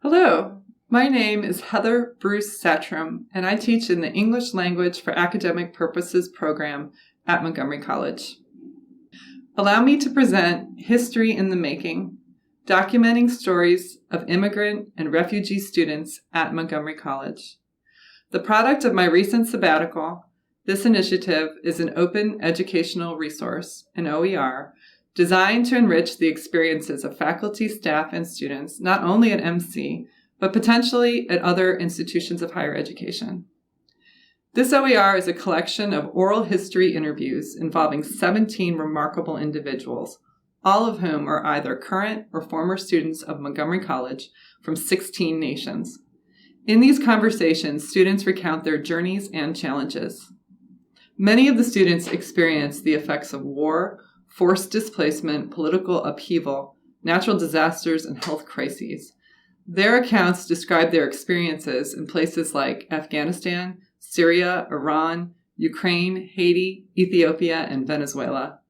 Hello, my name is Heather Bruce Satrom, and I teach in the English Language for Academic Purposes program at Montgomery College. Allow me to present History in the Making, documenting stories of immigrant and refugee students at Montgomery College. The product of my recent sabbatical, this initiative is an open educational resource, an OER, designed to enrich the experiences of faculty, staff, and students, not only at MC, but potentially at other institutions of higher education. This OER is a collection of oral history interviews involving 17 remarkable individuals, all of whom are either current or former students of Montgomery College from 16 nations. In these conversations, students recount their journeys and challenges. Many of the students experience the effects of war, forced displacement, political upheaval, natural disasters, and health crises. Their accounts describe their experiences in places like Afghanistan, Syria, Iran, Ukraine, Haiti, Ethiopia, and Venezuela.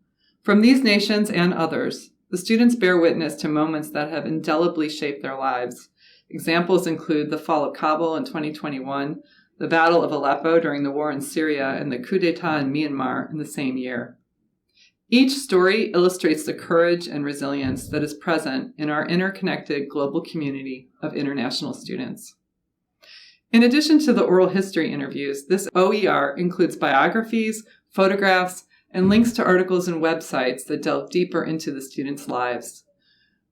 From these nations and others, the students bear witness to moments that have indelibly shaped their lives. Examples include the fall of Kabul in 2021, the Battle of Aleppo during the war in Syria, and the coup d'etat in Myanmar in the same year. Each story illustrates the courage and resilience that is present in our interconnected global community of international students. In addition to the oral history interviews, this OER includes biographies, photographs, and links to articles and websites that delve deeper into the students' lives.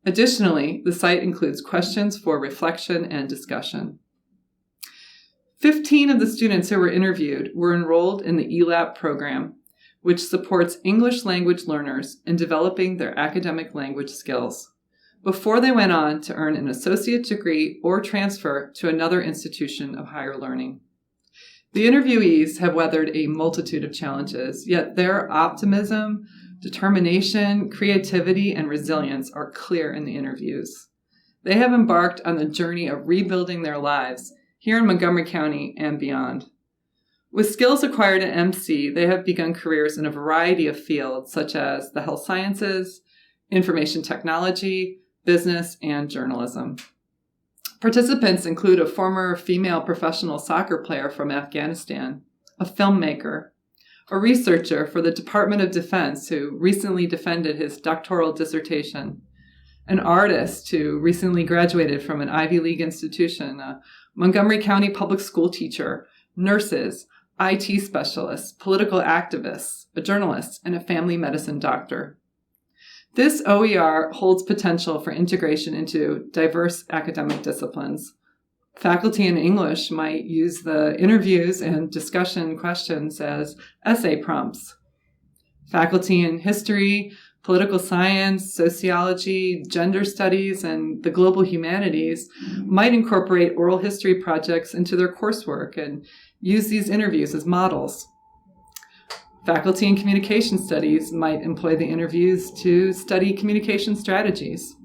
Additionally, the site includes questions for reflection and discussion. 15 of the students who were interviewed were enrolled in the ELAP program, which supports English language learners in developing their academic language skills, before they went on to earn an associate degree or transfer to another institution of higher learning. The interviewees have weathered a multitude of challenges, yet their optimism, determination, creativity, and resilience are clear in the interviews. They have embarked on the journey of rebuilding their lives here in Montgomery County and beyond. With skills acquired at MC, they have begun careers in a variety of fields such as the health sciences, information technology, business, and journalism. Participants include a former female professional soccer player from Afghanistan, a filmmaker, a researcher for the Department of Defense who recently defended his doctoral dissertation, an artist who recently graduated from an Ivy League institution, a Montgomery County public school teacher, nurses, IT specialists, political activists, a journalist, and a family medicine doctor. This OER holds potential for integration into diverse academic disciplines. Faculty in English might use the interviews and discussion questions as essay prompts. Faculty in history, political science, sociology, gender studies, and the global humanities might incorporate oral history projects into their coursework and use these interviews as models. Faculty in communication studies might employ the interviews to study communication strategies.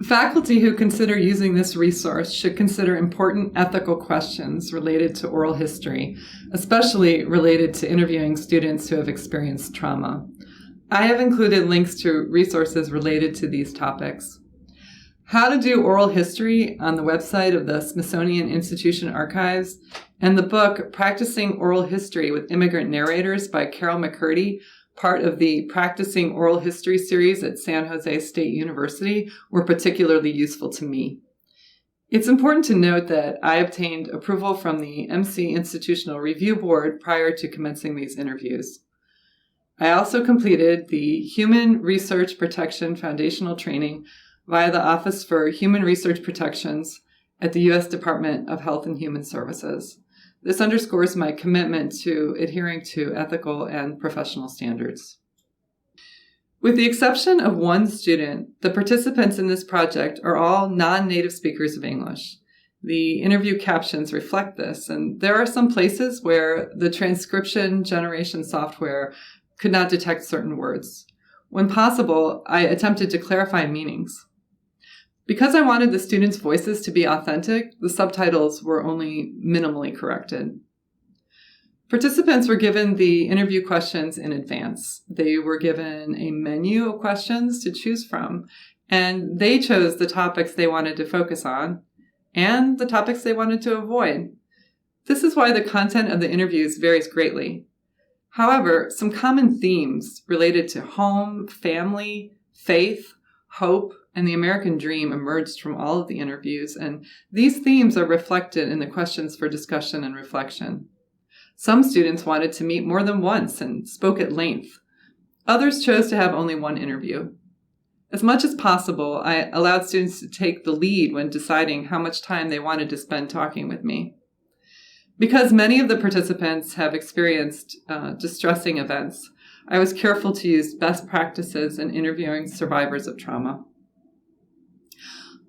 Faculty who consider using this resource should consider important ethical questions related to oral history, especially related to interviewing students who have experienced trauma. I have included links to resources related to these topics. How to do oral history on the website of the Smithsonian Institution Archives, and the book Practicing Oral History with Immigrant Narrators by Carol McCurdy, part of the Practicing Oral History series at San Jose State University, were particularly useful to me. It's important to note that I obtained approval from the MC Institutional Review Board prior to commencing these interviews. I also completed the Human Research Protection Foundational Training via the Office for Human Research Protections at the U.S. Department of Health and Human Services. This underscores my commitment to adhering to ethical and professional standards. With the exception of one student, the participants in this project are all non-native speakers of English. The interview captions reflect this, and there are some places where the transcription generation software could not detect certain words. When possible, I attempted to clarify meanings. Because I wanted the students' voices to be authentic, the subtitles were only minimally corrected. Participants were given the interview questions in advance. They were given a menu of questions to choose from, and they chose the topics they wanted to focus on and the topics they wanted to avoid. This is why the content of the interviews varies greatly. However, some common themes related to home, family, faith, hope, and the American dream emerged from all of the interviews, and these themes are reflected in the questions for discussion and reflection. Some students wanted to meet more than once and spoke at length. Others chose to have only one interview. As much as possible, I allowed students to take the lead when deciding how much time they wanted to spend talking with me. Because many of the participants have experienced distressing events, I was careful to use best practices in interviewing survivors of trauma.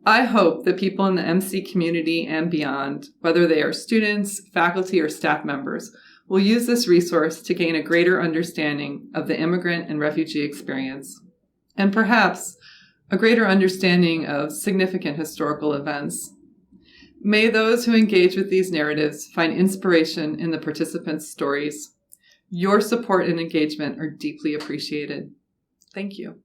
I hope that people in the MC community and beyond, whether they are students, faculty, or staff members, will use this resource to gain a greater understanding of the immigrant and refugee experience, and perhaps a greater understanding of significant historical events. May those who engage with these narratives find inspiration in the participants' stories. Your support and engagement are deeply appreciated. Thank you.